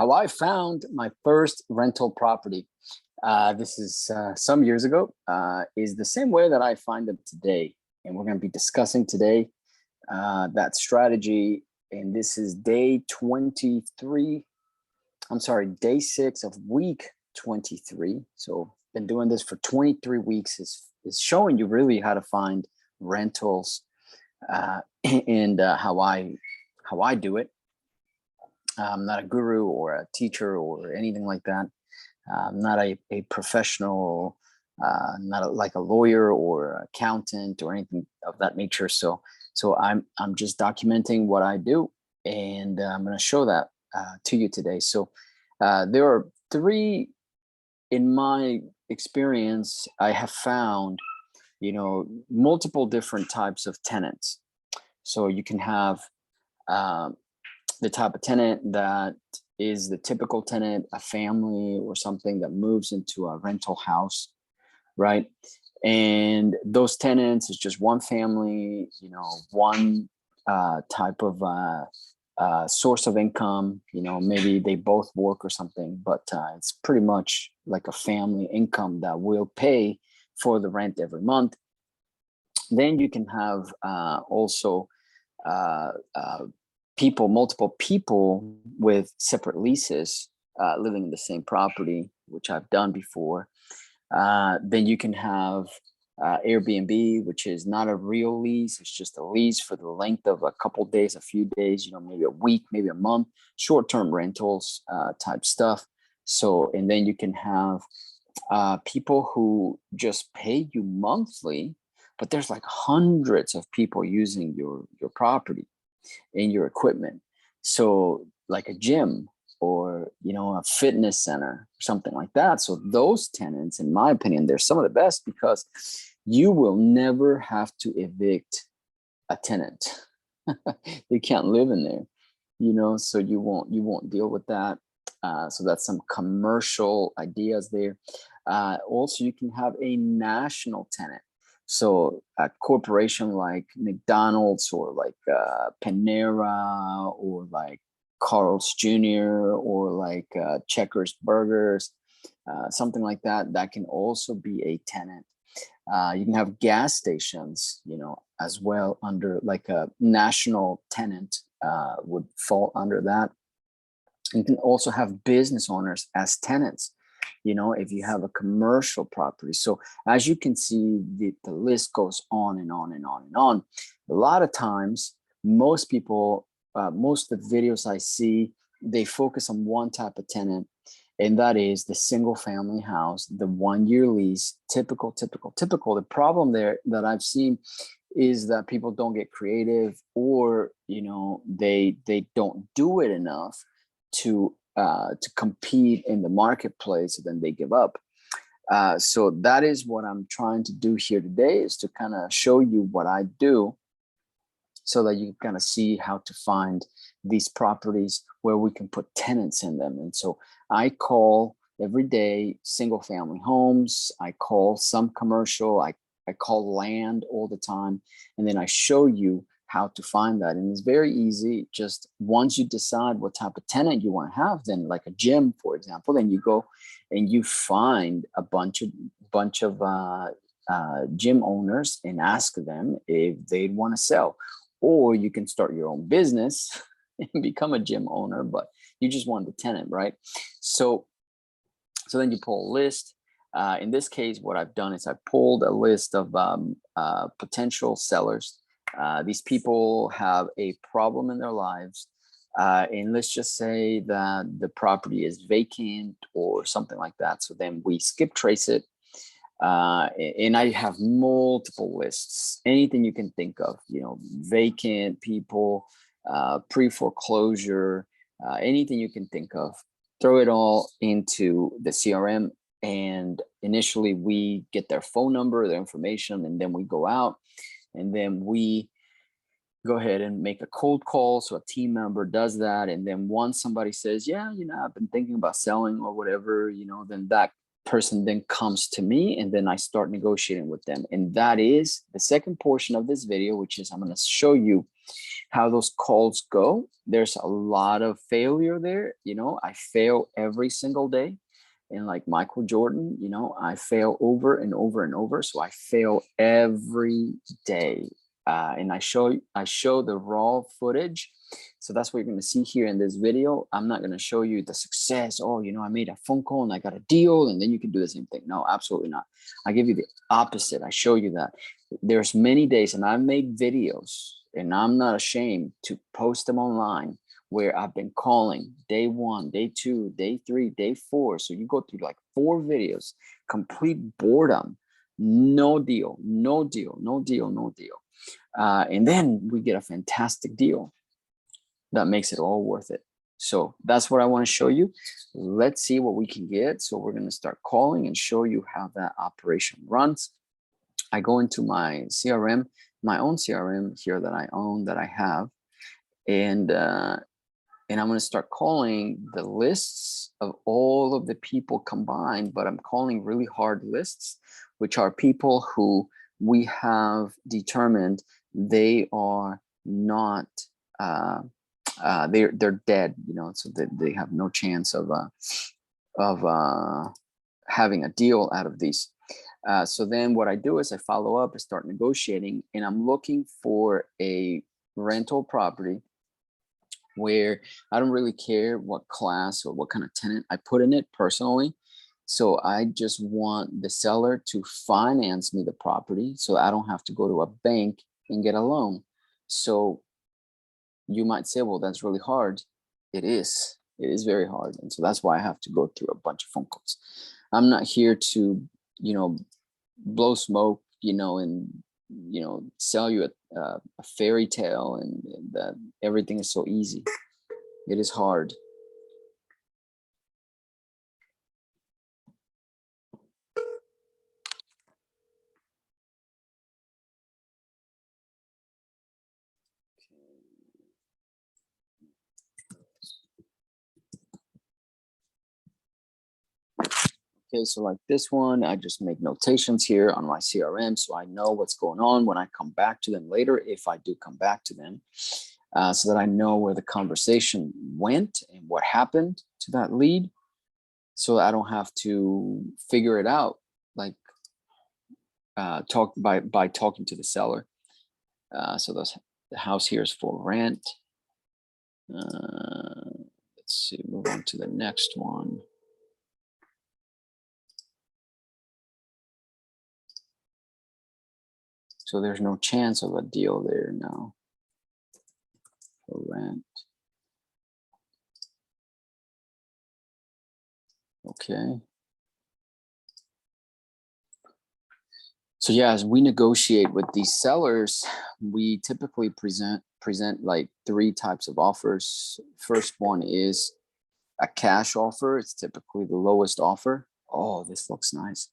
how I found my first rental property. This is some years ago, is the same way that I find them today. And we're going to be discussing today that strategy. And this is day 23. I'm sorry, day 6 of week 23. So been doing this for 23 weeks is showing you really how to find rentals and how I do it. I'm not a guru or a teacher or anything like that. I'm not a professional, not like a lawyer or accountant or anything of that nature. So I'm just documenting what I do, and I'm going to show that to you today. So there are 3, in my experience, I have found, multiple different types of tenants. So you can have the type of tenant that is the typical tenant, a family or something that moves into a rental house, right? And those tenants is just one family, one type of source of income. Maybe they both work or something, but it's pretty much like a family income that will pay for the rent every month. Then you can have also multiple people with separate leases living in the same property, which I've done before. Then you can have Airbnb, which is not a real lease. It's just a lease for the length of a couple days, a few days, maybe a week, maybe a month, short-term rentals type stuff. So, and then you can have people who just pay you monthly, but there's like hundreds of people using your property and your equipment. So like a gym or, a fitness center or something like that. So those tenants, in my opinion, they're some of the best because you will never have to evict a tenant. They can't live in there, so you won't deal with that. So that's some commercial ideas there. Also, you can have a national tenant. So a corporation like McDonald's or like Panera or like Carl's Jr. or like Checkers Burgers, something like that, that can also be a tenant. You can have gas stations, as well under like a national tenant would fall under that. You can also have business owners as tenants, if you have a commercial property. So as you can see, the list goes on and on and on and on. A lot of times, most people, most of the videos I see, they focus on one type of tenant, and that is the single family house, the 1-year lease, typical. The problem there that I've seen is that people don't get creative, or, they don't do it enough to compete in the marketplace, and then they give up. So that is what I'm trying to do here today, is to kind of show you what I do so that you can kind of see how to find these properties where we can put tenants in them. And so I call every day single family homes. I call some commercial. I call land all the time. And then I show you how to find that. And it's very easy. Just once you decide what type of tenant you want to have, then like a gym, for example, then you go and you find a bunch of gym owners and ask them if they'd want to sell. Or you can start your own business and become a gym owner, but you just want the tenant, right? So then you pull a list. In this case, what I've done is I pulled a list of potential sellers. These people have a problem in their lives. And let's just say that the property is vacant or something like that. So then we skip trace it. And I have multiple lists, anything you can think of, vacant people, pre-foreclosure, anything you can think of, throw it all into the CRM. And initially we get their phone number, their information, and then we go out and then we go ahead and make a cold call. So a team member does that. And then once somebody says, yeah, I've been thinking about selling or whatever, then that person then comes to me, and then I start negotiating with them. And that is the second portion of this video, which is I'm going to show you how those calls go. There's a lot of failure there. You know, I fail every single day. And like Michael Jordan, you know, I fail over and over and over. So I fail every day. And I show the raw footage. So that's what you're going to see here in this video. I'm not going to show you the success. Oh, you know, I made a phone call and I got a deal, and then you can do the same thing. No, absolutely not. I give you the opposite. I show you that there's many days, and I've made videos, and I'm not ashamed to post them online, where I've been calling day 1, day 2, day 3, day 4. So you go through like 4 videos, complete boredom, no deal, no deal, no deal, no deal. And then we get a fantastic deal that makes it all worth it. So that's what I want to show you. Let's see what we can get. So we're going to start calling and show you how that operation runs. I go into my CRM, my own CRM here that I own, that I have, and I'm going to start calling the lists of all of the people combined, but I'm calling really hard lists, which are people who we have determined they are not, they're dead, you know, so they have no chance of having a deal out of these. So then what I do is I follow up, I start negotiating, and I'm looking for a rental property where I don't really care what class or what kind of tenant I put in it personally. So I just want the seller to finance me the property so I don't have to go to a bank and get a loan. So you might say, well, that's really hard. It is. It is very hard. And so that's why I have to go through a bunch of phone calls. I'm not here to, you know, blow smoke, you know, and, you know, sell you a fairy tale and that everything is so easy. It is hard. Okay, so like this one, I just make notations here on my CRM so I know what's going on when I come back to them later, if I do come back to them, so that I know where the conversation went and what happened to that lead, so I don't have to figure it out, like talk by talking to the seller. So the house here is for rent. Let's see, move on to the next one. So there's no chance of a deal there now for rent. Okay. So yeah, as we negotiate with these sellers, we typically present like 3 types of offers. First one is a cash offer. It's typically the lowest offer. Oh, this looks nice.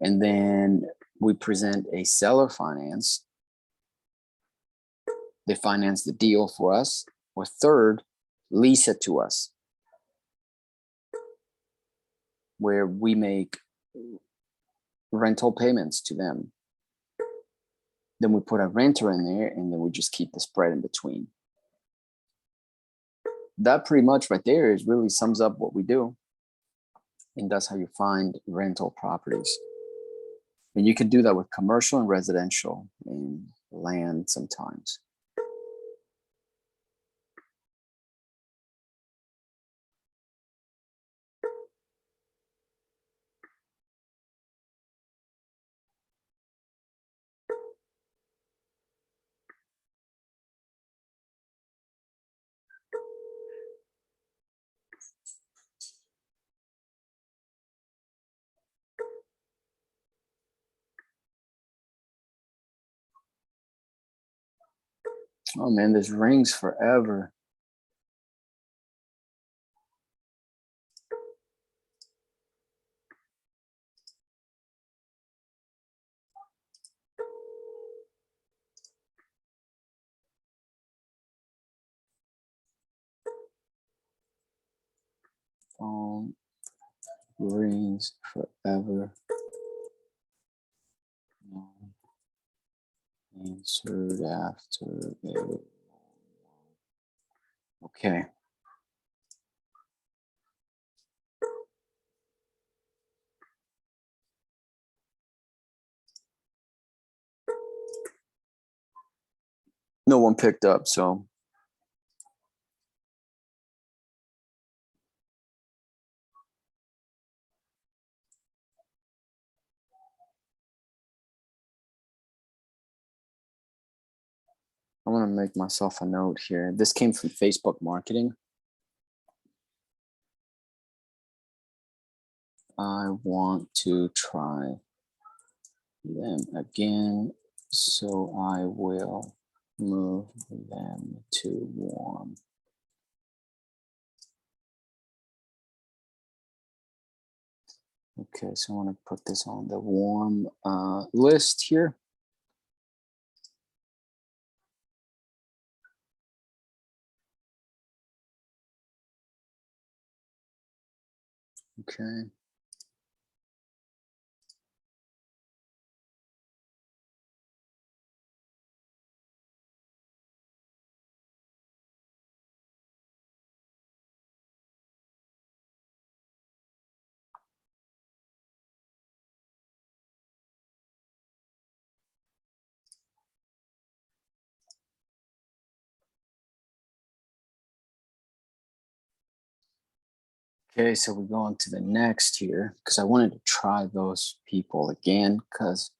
And then we present a seller finance. They finance the deal for us. Or third, lease it to us, where we make rental payments to them. Then we put a renter in there, and then we just keep the spread in between. That pretty much right there is really sums up what we do. And that's how you find rental properties. And you can do that with commercial and residential and land sometimes. Oh man, this rings forever. Phone rings forever. answered after a. Okay. No one picked up, so I'm going to make myself a note here. This came from Facebook marketing. I want to try them again, so I will move them to warm. Okay, so I want to put this on the warm list here. Okay. Okay, so we go on to the next here because I wanted to try those people again because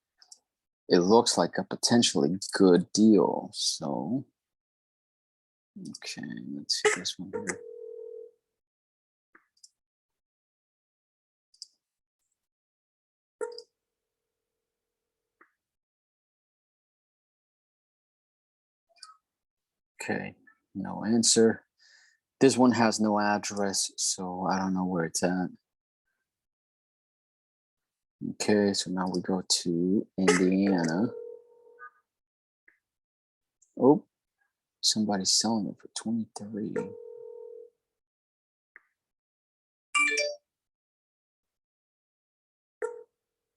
it looks like a potentially good deal. So, okay, let's see this one here. Okay, no answer. This one has no address, so I don't know where it's at. Okay, so now we go to Indiana. Oh, somebody's selling it for 23.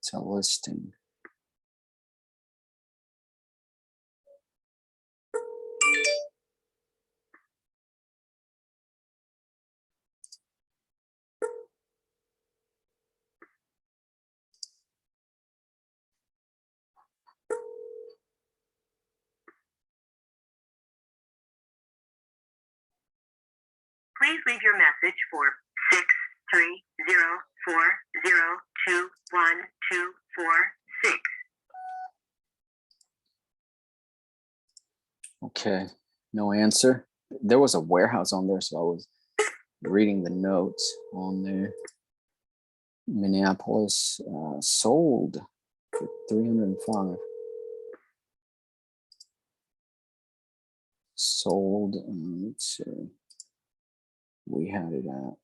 It's a listing. Please leave your message for 63040212446. Okay, no answer. There was a warehouse on there, so I was reading the notes on there. Minneapolis sold for 305. Sold, let's see. We had it at.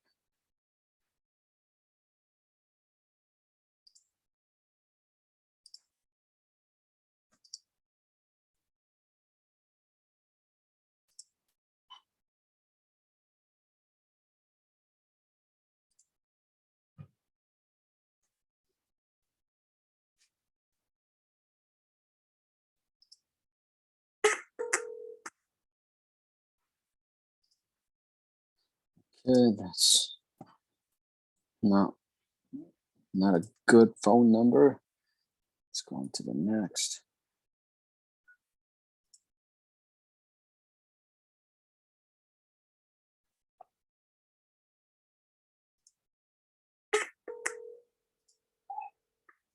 Okay, that's not a good phone number. Let's go on to the next.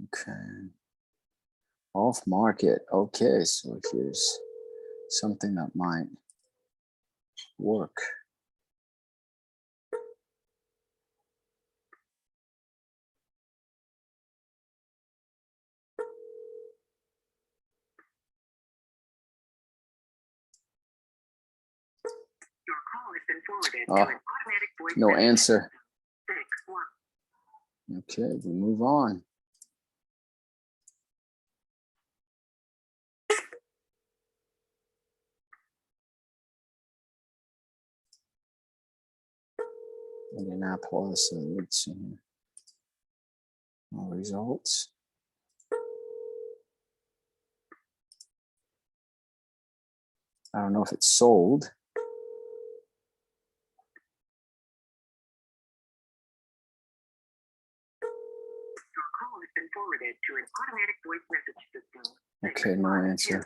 Okay. Off market. Okay, so here's something that might work. Your call has been forwarded to an automatic voice no message. answer. 6-1. Okay, we move on. Indianapolis, let's see here. All results. I don't know if it's sold. Your call has been forwarded to an automatic voice message system. Okay, no answer.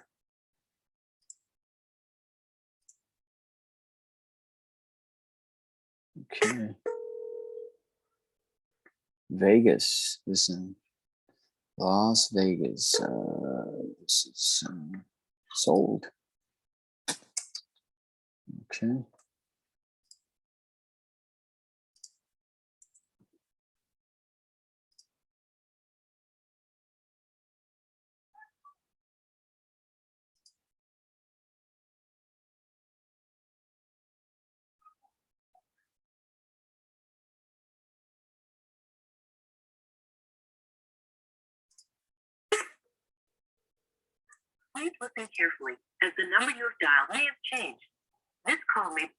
Okay. Vegas. This is in Las Vegas. This is sold. Okay. Please listen carefully, as the number you have dialed may have changed. This call may.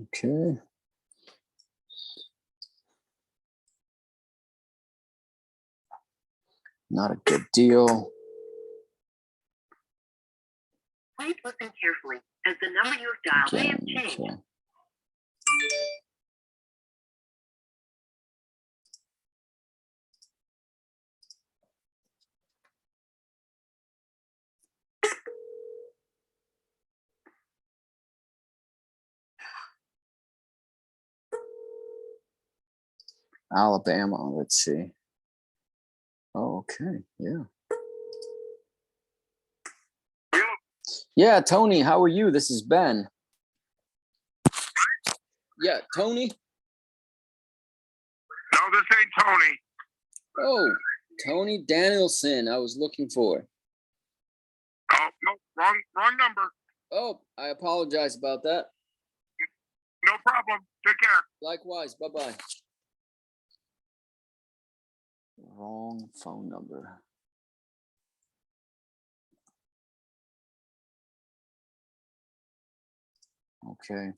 Okay. Not a good deal. Please listen carefully, as the number you have dialed may have Again, changed. okay. Alabama, let's see. Oh, okay, yeah. Yeah, Tony, how are you? This is Ben. Yeah, Tony? No, this ain't Tony. Oh, Tony Danielson, I was looking for. Oh, no, wrong number. Oh, I apologize about that. No problem. Take care. Likewise, bye-bye. Wrong phone number. Okay.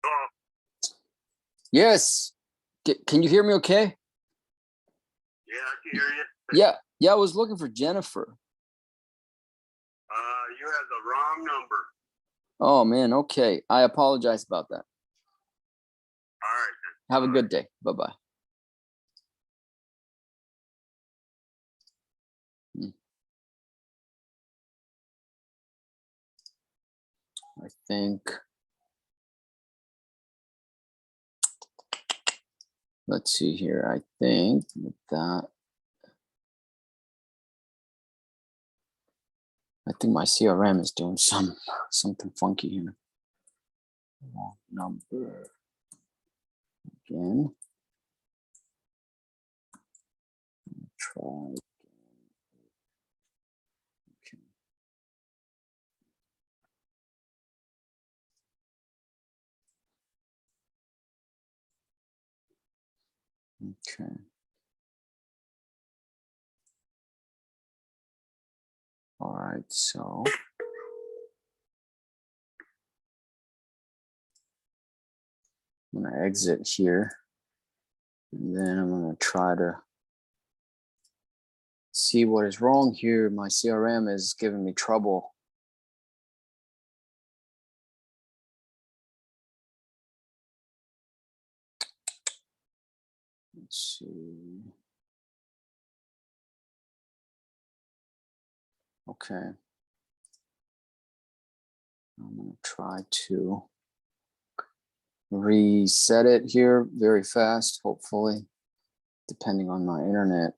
Oh, Yes. Can you hear me okay? yeah, I can hear you. Yeah, I was looking for Jennifer. You have the wrong number. Oh, man, okay. I apologize about that. All right. Have a good day. Bye-bye. I think, let's see here. I think with that, I think my CRM is doing something funky here. Wrong number again. Try. Okay. All right, so I'm gonna exit here, and then I'm gonna try to see what is wrong here. My CRM is giving me trouble. Let's see. Okay. I'm gonna try to reset it here very fast, hopefully, depending on my internet.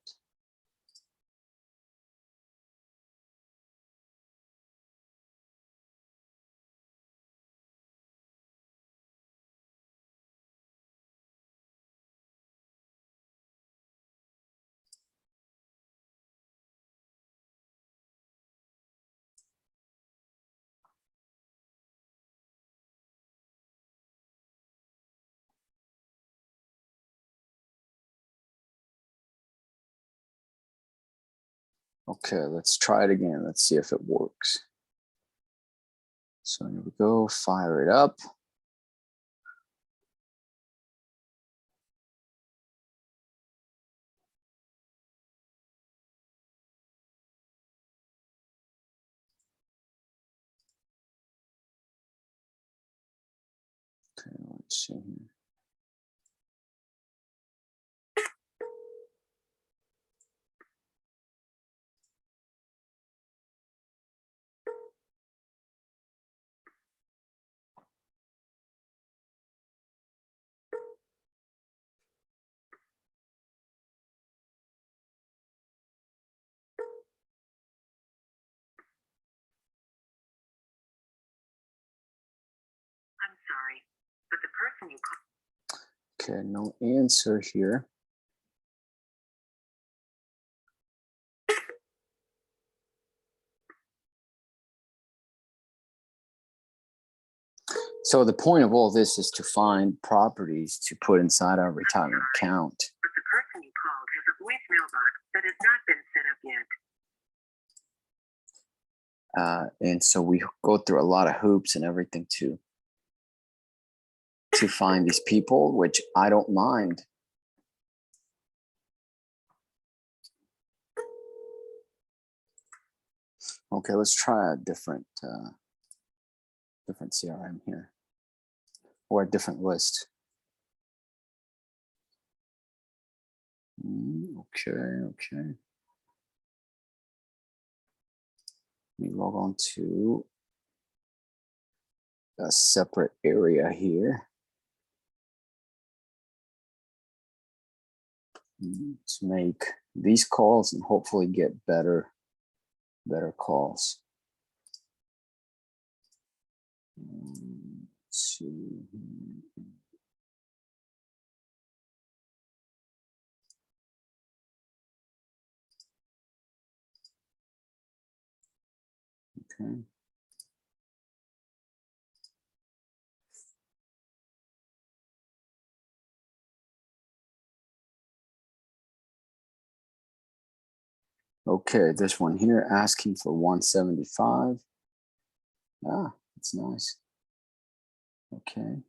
Okay, let's try it again. Let's see if it works. So here we go, fire it up. Okay, let's see here. I'm sorry, but the person you called. Okay, no answer here. So the point of all this is to find properties to put inside our retirement account. But the person you called has a voicemail box that has not been set up yet. And so we go through a lot of hoops and everything to find these people, which I don't mind. Okay, let's try a different CRM here, or a different list. Okay. Let me log on to a separate area here. Let's make these calls and hopefully get better calls. Let's see. Okay. Okay, this one here asking for 175. Ah, that's nice. Okay.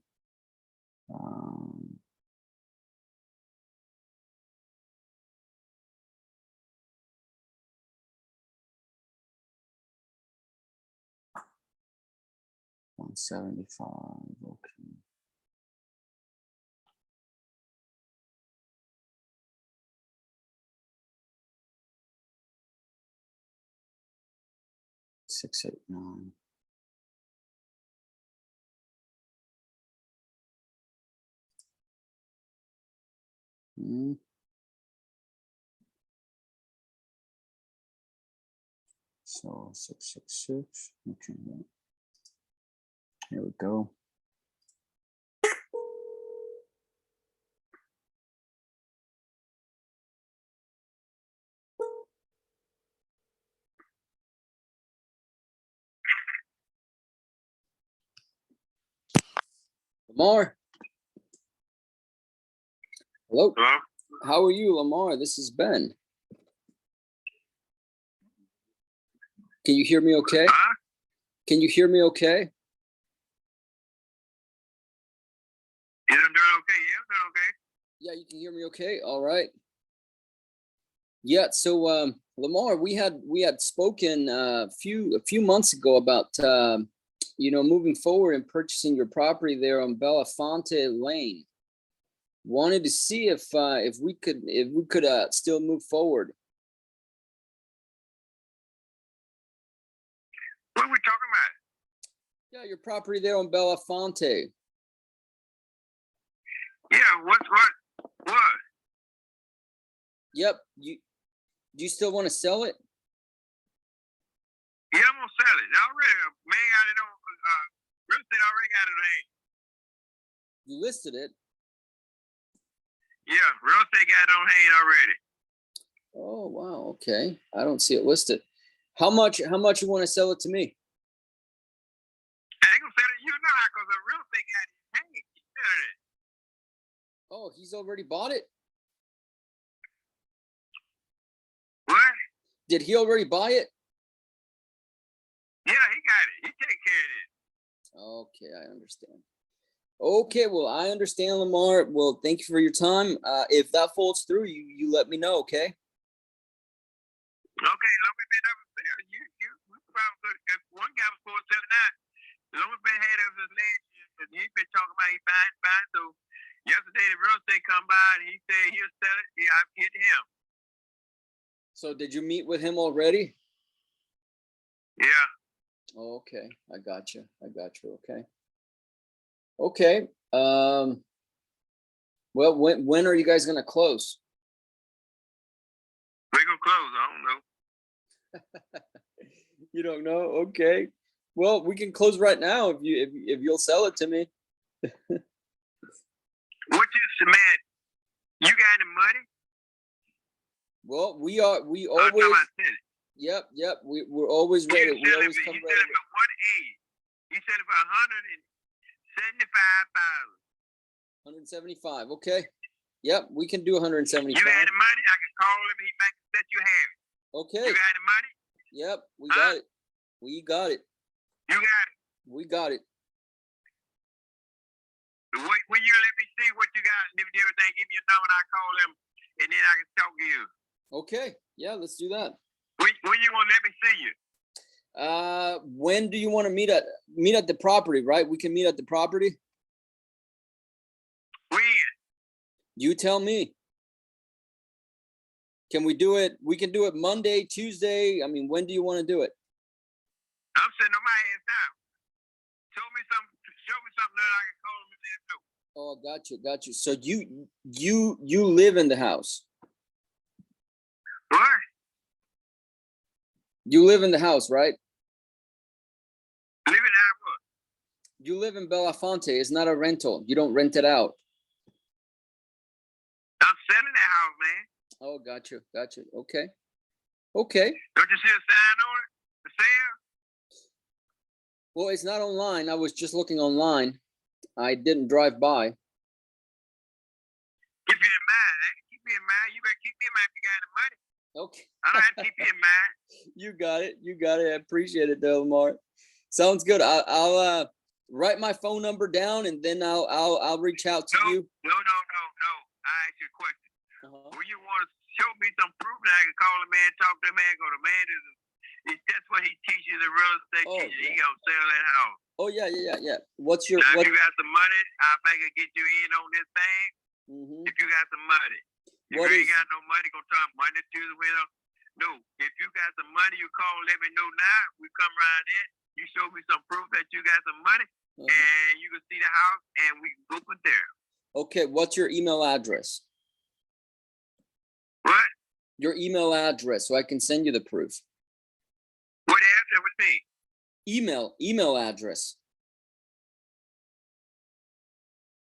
175. Okay. Six, 8, 9. So 666. Okay. Here we go. Lamar. Hello. Hello? How are you, Lamar? This is Ben. Can you hear me okay? Huh? Can you hear me okay? Yeah, I'm doing okay. Yeah, I'm doing okay. Yeah, you can hear me okay. All right. Yeah, so Lamar, we had spoken a few months ago about moving forward and purchasing your property there on Belafonte Lane. Wanted to see if we could still move forward. What are we talking about? Yeah, your property there on Belafonte. Yeah, what? Yep. Do you still want to sell it? Yeah, I'm gonna sell it. Already, man got it on real estate already got it on hand. You listed it. Yeah, real estate got it on hand already. Oh wow, okay. I don't see it listed. How much you want to sell it to me? I ain't gonna sell it. You know how, cause the real estate got it on hand. He selling it. Oh, he's already bought it? What? Did he already buy it? Yeah, he got it. He take care of it. Okay, I understand. Okay, well, I understand, Lamar. Well, thank you for your time. If that falls through, you let me know, okay? Okay, long as been up there, we probably, if one guy was supposed to sell it now, as long as been had of his last year, because he's been talking about he buying. So yesterday the real estate come by and he said he'll sell it. Yeah, I'll get him. So did you meet with him already? Yeah. Okay, I got you. Okay. Okay. Well, when are you guys gonna close? We're gonna close. I don't know. You don't know? Okay. Well, we can close right now if you'll sell it to me. What you said, man? You got any money? Well, we I'm always. talking about selling. Yep. We're always ready. We always come He ready. said it for 180. He said it for 175. Okay. Yep, we can do 175. You got any money? I can call him. He might let you have it. Okay. You got any money? Yep, we got it. We got it. You got it. We got it. When you let me see what you got and everything, give me a number and I call him and then I can talk to you. Okay. Yeah, let's do that. When you gonna let me see you? When do you want to meet at the property, right? We can meet at the property. When? You tell me. Can we do it? We can do it Monday, Tuesday. I mean, when do you want to do it? I'm sitting on my ass now. Show me something that I can call him and let him know. Oh, got you. So you live in the house. What? You live in the house, right? Living out what? You live in Belafonte. It's not a rental. You don't rent it out. I'm selling that house, man. Oh, got you. Okay. Don't you see a sign on it? For sale? Well, it's not online. I was just looking online. I didn't drive by. Keep you in mind. I can keep you in mind. You better keep me in mind if you got any money. Okay. I don't have to keep you in mind. You got it. I appreciate it, though, Lamar. Sounds good. I'll write my phone number down and then I'll reach out to you. No. I ask you a question. When you want to show me some proof that I can call a man, talk to a man, go to a man, that's what he teaches the real estate teacher. Yeah. He gonna sell that house. Oh yeah. What's your Now, if you got some money, I think I get you in on this thing. If you got some money. If you ain't got no money, gonna talk Monday, Tuesday, Wednesday. No. If you got some money, you call, let me know now. We come around in. You show me some proof that you got some money, and you can see the house, and we can go from there. Okay, what's your email address? What? Your email address, so I can send you the proof. What address with me? Email address.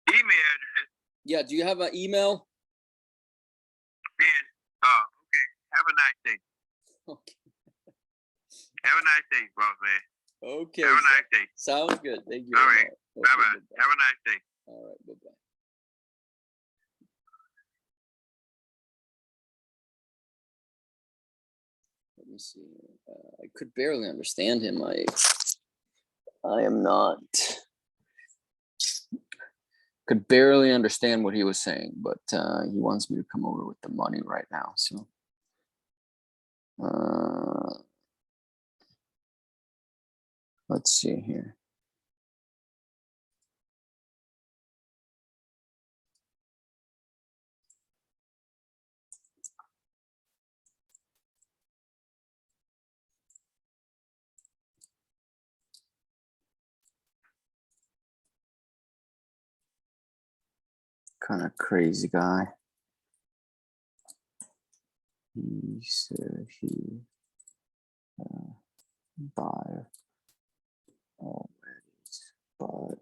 Email address. Yeah, do you have an email? Okay. Have a nice day. Okay. Have a nice day, boss man. Okay. Have a nice day. Sounds good. Thank you. All right. Okay, Bye-bye. Have a nice day. All right. Bye-bye. Let me see. I could barely understand him. I am not. Could barely understand what he was saying, but he wants me to come over with the money right now. So let's see here. Kind of crazy guy. He said he buy already, but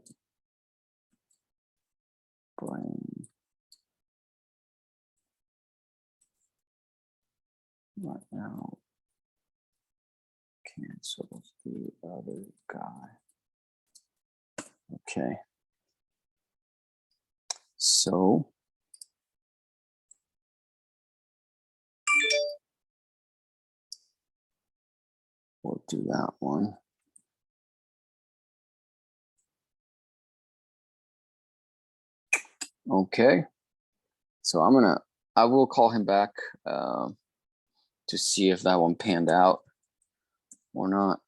bring right now cancels the other guy. Okay. So do that one. Okay. So I will call him back to see if that one panned out or not.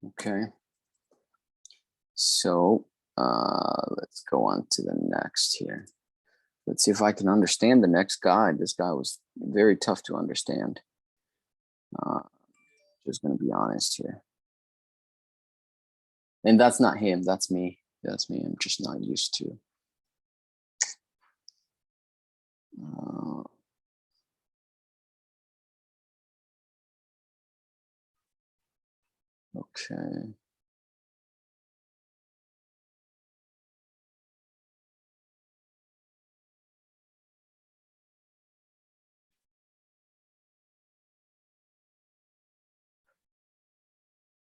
Okay. So let's go on to the next here. Let's see if I can understand the next guy. This guy was very tough to understand. Just going to be honest here. And that's not him. That's me. That's me. I'm just not used to. Okay.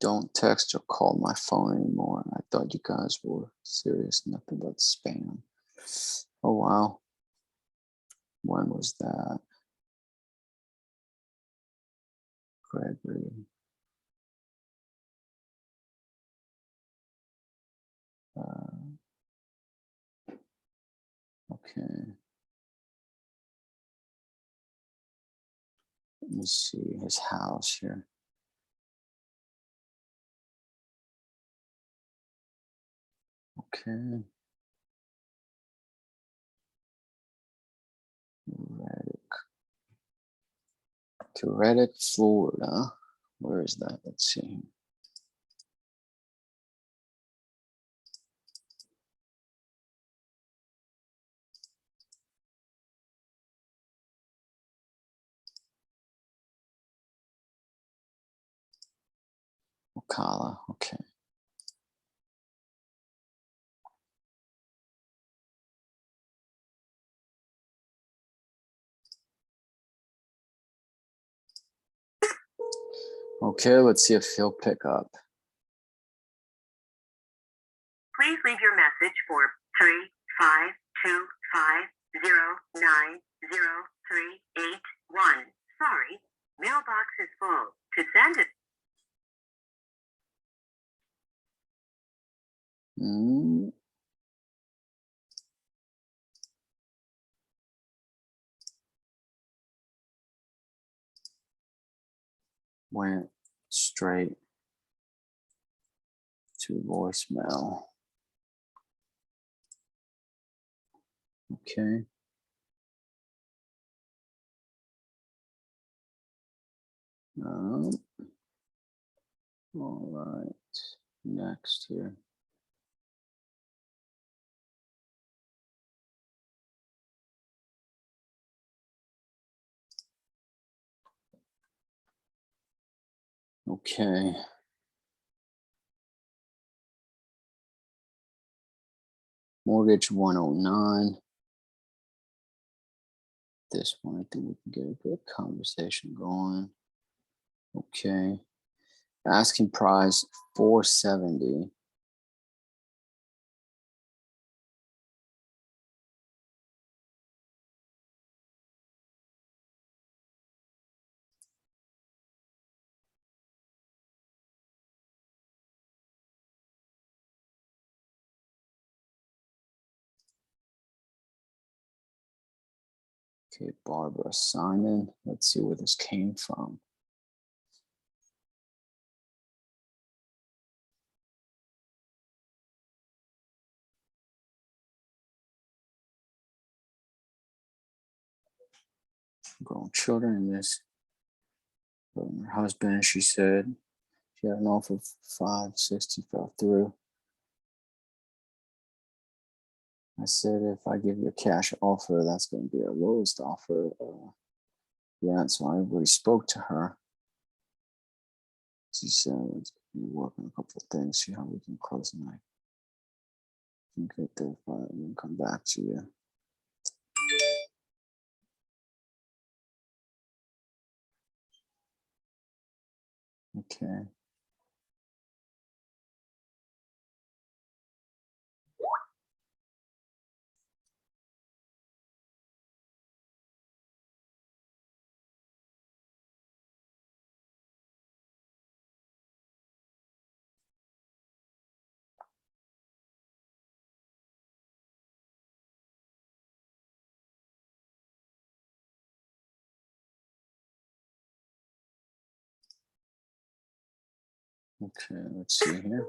Don't text or call my phone anymore. I thought you guys were serious. Nothing but spam. Oh, wow. When was that? Gregory. Okay. Let me see his house here. Okay. Reddick, Florida. Where is that? Let's see. Ocala. Okay. Okay, let's see if he'll pick up. Please leave your message for 35250900381. Sorry, mailbox is full. To send it. Went straight to voicemail. Okay. All right. Next here. Okay. Mortgage 109. This one, I think we can get a good conversation going. Okay. Asking price 470. Okay, Barbara Simon. Let's see where this came from. Grown children in this. Her husband, she said, she had an offer of 560, fell through. I said, if I give you a cash offer, that's going to be our lowest offer. Yeah, so I already spoke to her. She said, we're working a couple of things, see how we can close tonight. You can get there, but we can come back to you. Okay. Okay, let's see here.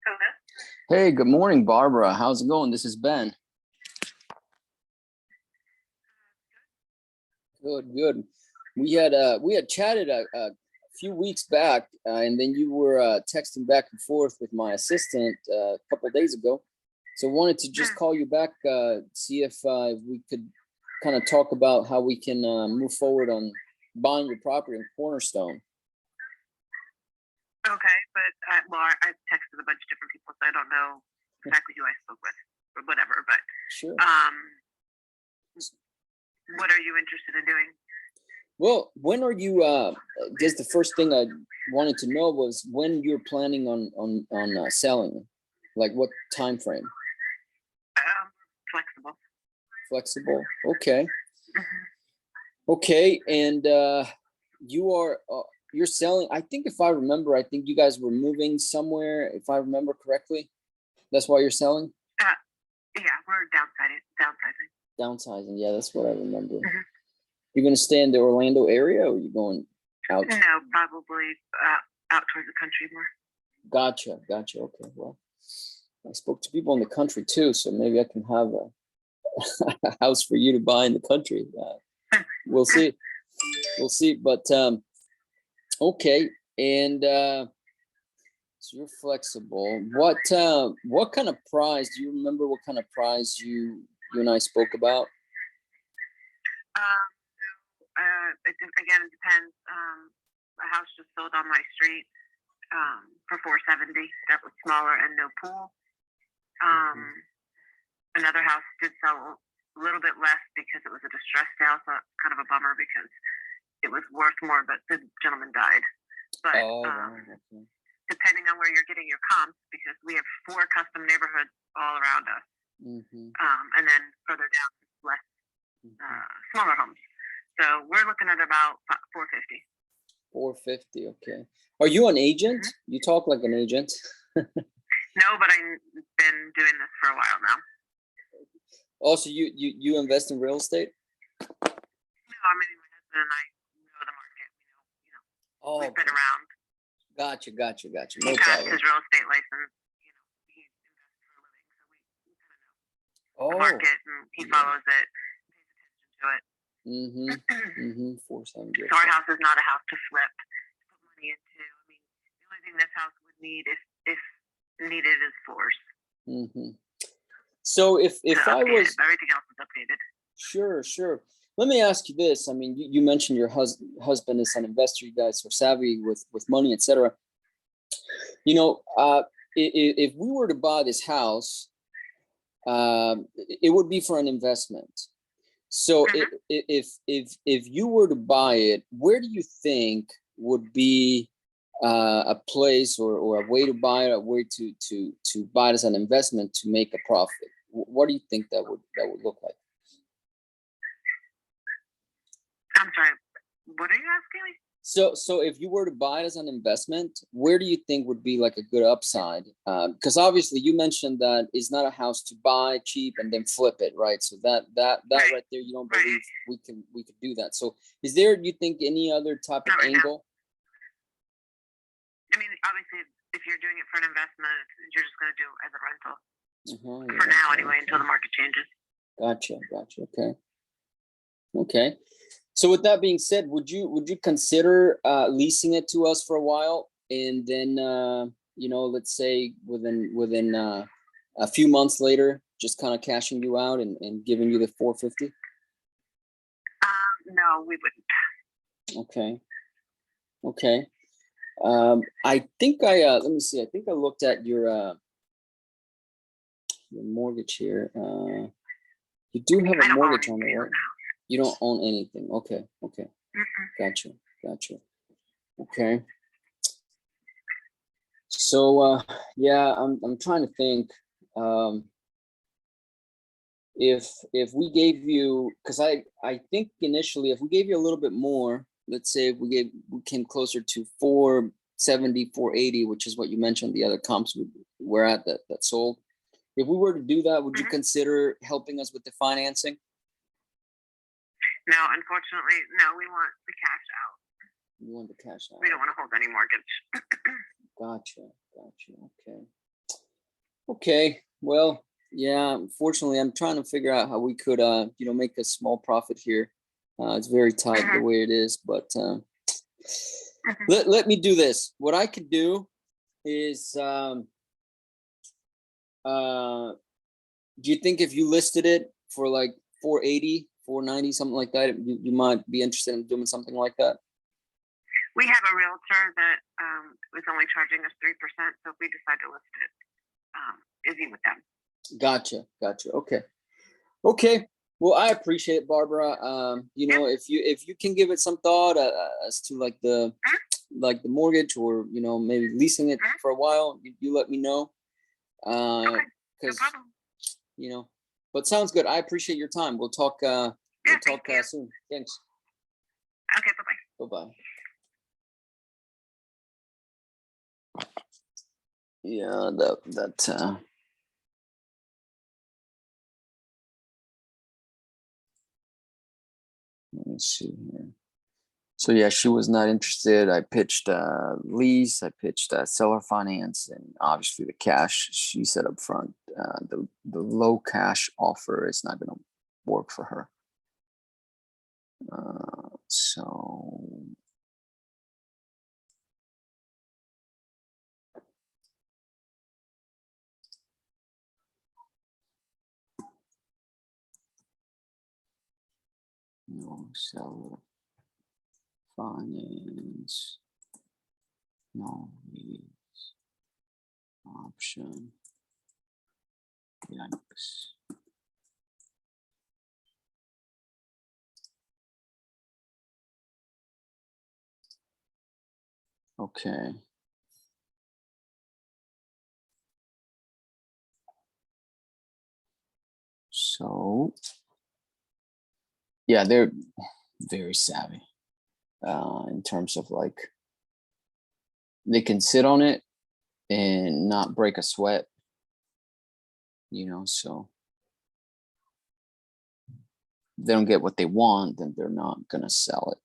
Hello? Hey, good morning, Barbara. How's it going? This is Ben. Good. We had chatted a few weeks back, and then you were texting back and forth with my assistant a couple of days ago. So I wanted to just call you back, see if we could kind of talk about how we can move forward on buying your property in Cornerstone. Okay, but I've texted a bunch of different people, so I don't know exactly who I spoke with or whatever. But Sure. What are you interested in doing? Well, when are you? I guess the first thing I wanted to know was when you're planning on selling. Like what time frame? Flexible. Flexible. Okay. Mm-hmm. Okay, and you're selling. I think if I remember, I think you guys were moving somewhere. If I remember correctly, that's why you're selling. Yeah, we're downsizing. Downsizing. Yeah, that's what I remember. Mm-hmm. You're gonna stay in the Orlando area, or are you going out? No, probably out towards the country more. Gotcha. Okay. Well, I spoke to people in the country too, so maybe I can have a house for you to buy in the country. We'll see. But okay, and so you're flexible. What kind of price? Do you remember what kind of price you and I spoke about? It depends. A house just sold on my street for $470. That was smaller and no pool. Another house did sell a little bit less because it was a distressed sale, so it's kind of a bummer because it was worth more, but the gentleman died. But depending on where you're getting your comps, because we have 4 custom neighborhoods all around us, and then further down, less smaller homes. So we're looking at about 450. 450. Okay. Are you an agent? Mm-hmm. You talk like an agent. No, but I've been doing this for a while now. Also, you invest in real estate? No, I mean my husband and I know the market. We've been around. Gotcha. No He passed his real estate license. He invests for a living, so we kind of know the market, and he follows it, pays attention to it. 470. So our house is not a house to flip, to put money into. I mean, the only thing this house would need, if needed, is floors. So if I was, everything else is updated. Sure. Let me ask you this. I mean, you mentioned your husband is an investor. You guys are savvy with money, etc. If we were to buy this house, it would be for an investment. So if you were to buy it, where do you think would be a place or a way to buy it, a way to buy it as an investment to make a profit? What do you think that would look like? I'm sorry, what are you asking me? So if you were to buy it as an investment, where do you think would be like a good upside? Because obviously you mentioned that it's not a house to buy cheap and then flip it, right? So that right there, you don't believe we could do that. So is there, you think, any other type of angle? I mean, obviously, if you're doing it for an investment, you're just going to do it as a rental. For now, anyway, until the market changes. Gotcha. Okay. So with that being said, would you consider leasing it to us for a while, and then let's say within a few months later, just kind of cashing you out and giving you the 450? No, we wouldn't. Okay. I think let me see. I think I looked at your mortgage here. You do have a mortgage on it, right? You don't own anything. Okay. Gotcha. Okay. So yeah, I'm trying to think. If we gave you, because I think initially if we gave you a little bit more, let's say if we came closer to 470, 480, which is what you mentioned the other comps were at that sold. If we were to do that, would you consider helping us with the financing? No, unfortunately, no. We want the cash out. You want the cash out? We don't want to hold any mortgage. Gotcha. Okay. Okay. Well, yeah. Unfortunately, I'm trying to figure out how we could, make a small profit here. It's very tight the way it is, but let me do this. What I could do is, do you think if you listed it for like 480, 490, something like that, you might be interested in doing something like that? We have a realtor that was only charging us 3%. So if we decide to list it, easy with them. Gotcha. Okay. Well, I appreciate it, Barbara. If you can give it some thought as to like the mortgage, or maybe leasing it for a while, you let me know. Okay, no problem. But sounds good. I appreciate your time. We'll talk. Soon. Thanks. Okay. Bye-bye. Bye-bye. Yeah, that. Let me see here. So yeah, she was not interested. I pitched lease. I pitched seller finance, and obviously the cash. She said up front, the low cash offer is not going to work for her. So no seller finance, no lease option. Yikes. Okay. So yeah, they're very savvy in terms of like they can sit on it and not break a sweat, so if they don't get what they want, then they're not going to sell it.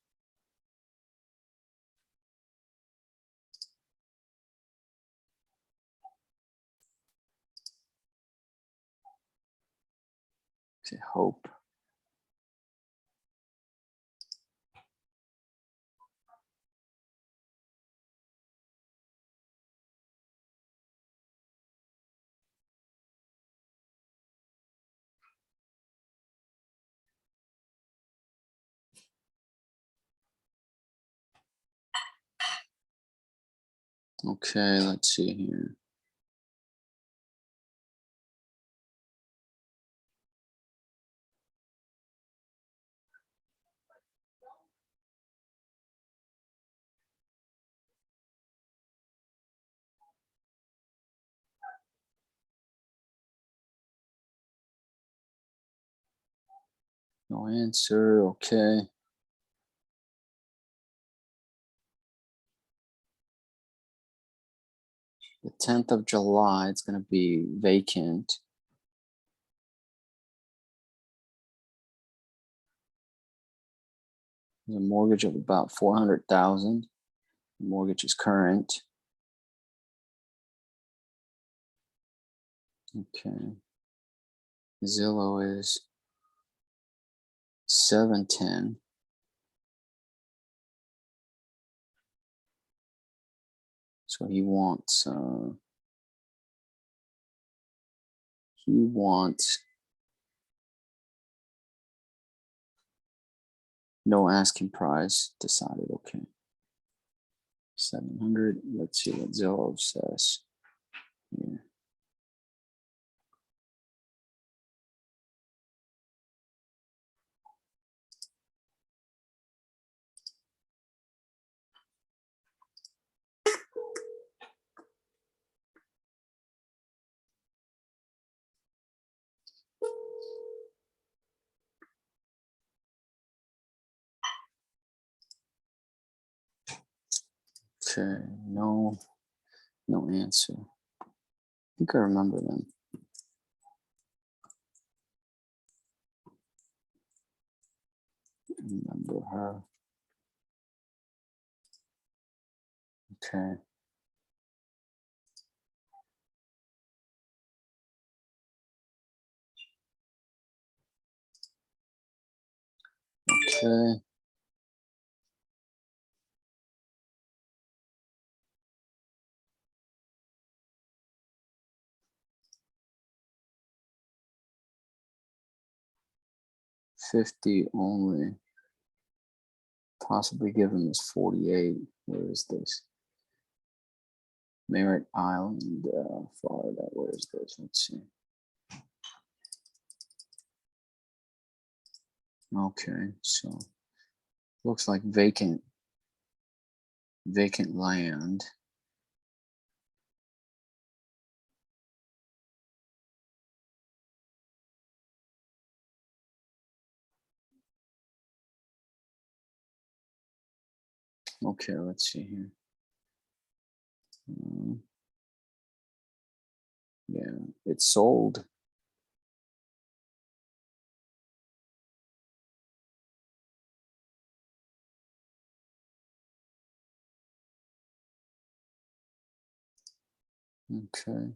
Okay, hope. Okay, let's see here. No answer. Okay. The 10th of July, it's going to be vacant. There's a mortgage of about 400,000. The mortgage is current. Okay. Zillow is 710. So he wants no asking price, decided. Okay. 700. Let's see what Zillow says here. Okay, no answer. I think I remember them. Remember her. Okay. Okay. $50 only. Possibly given as 48. Where is this? Merritt Island, Florida. Where is this? Let's see. Okay, so looks like vacant land. Okay, let's see here. Yeah, it's sold. Okay.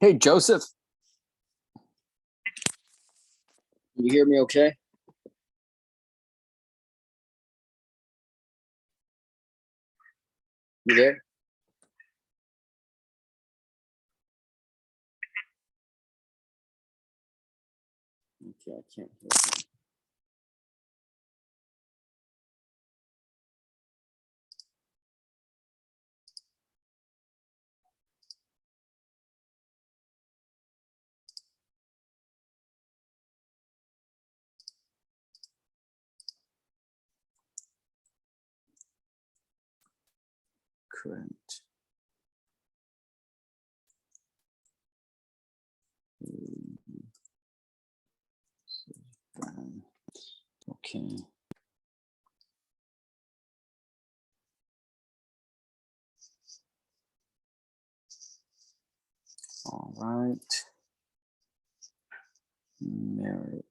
Hey, Joseph. You hear me okay? You there? Okay, I can't hear you. Correct. Okay. All right. Merit.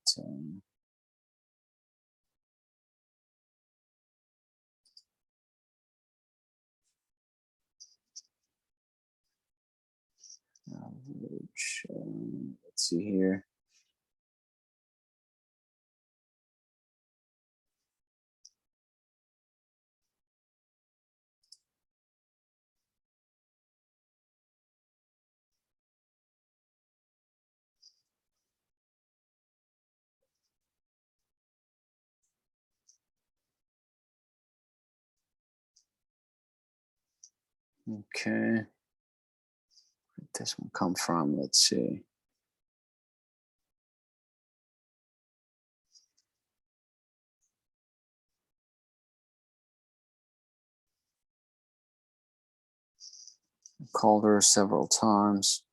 Average. Let's see here. Okay. Where did this one come from? Let's see. I called her several times.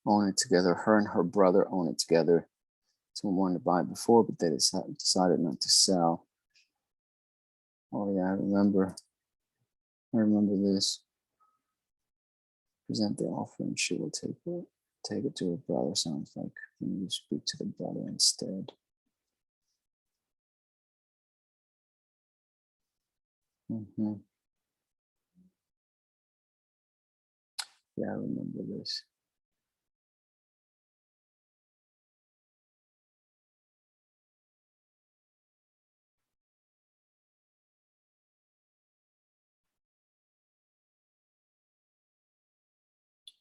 Own it together. Her and her brother own it together. Someone wanted to buy it before, but they decided not to sell. Oh yeah, I remember this. Present the offer and she will take it to her brother. Sounds like you need to speak to the brother instead. Yeah, I remember this.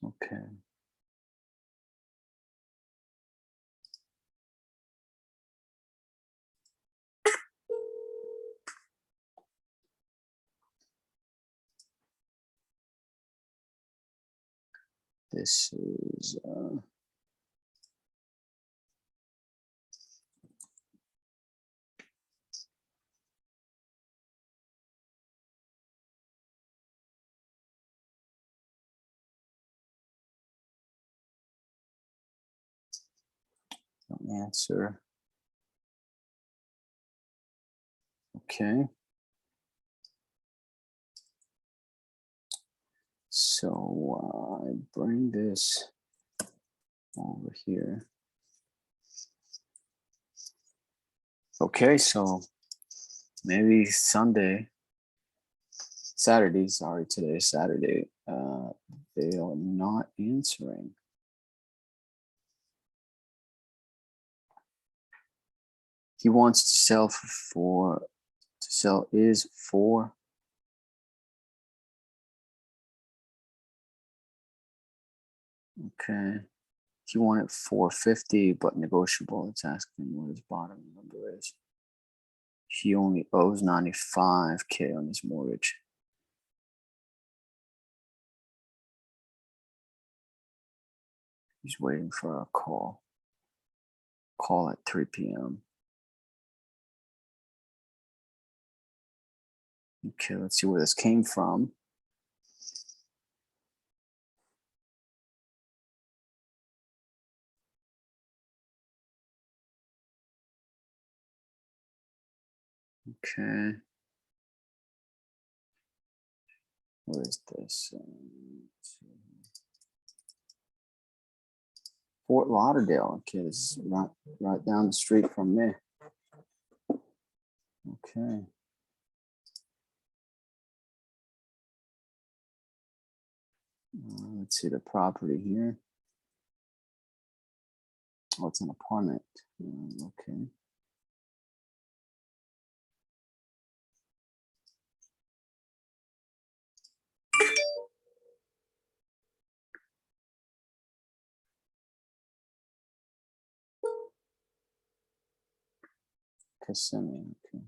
Okay. This is answer. Okay. So I bring this over here. Okay, so maybe Saturday, sorry, today is Saturday. They are not answering. He wants to sell is for. Okay. He wanted 450, but negotiable. It's asking what his bottom number is. He only owes 95K on his mortgage. He's waiting for a call. Call at 3 p.m. Okay, let's see where this came from. Okay. What is this? Fort Lauderdale. Okay, this is right down the street from me. Okay. Let's see the property here. Oh, it's an apartment. Okay. Kissimmee. Okay.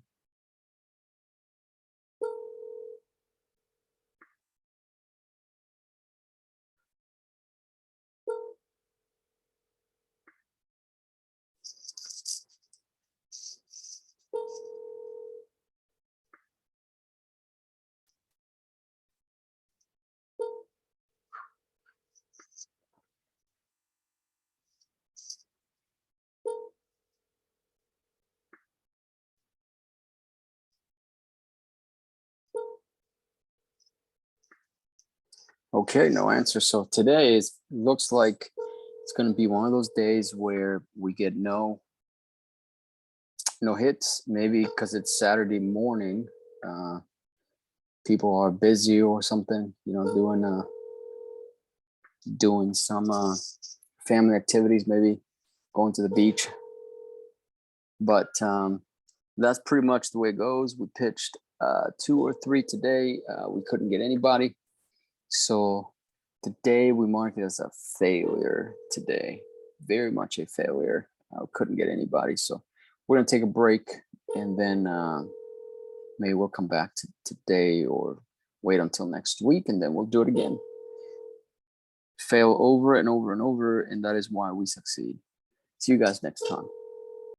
Okay, no answer. So today looks like it's going to be one of those days where we get no hits. Maybe because it's Saturday morning, people are busy or something. You know, doing some family activities, maybe going to the beach. But that's pretty much the way it goes. We pitched 2 or 3 today. We couldn't get anybody. So today we mark it as a failure today. Very much a failure. Couldn't get anybody. So we're going to take a break and then maybe we'll come back to today or wait until next week and then we'll do it again. Fail over and over and over, and that is why we succeed. See you guys next time.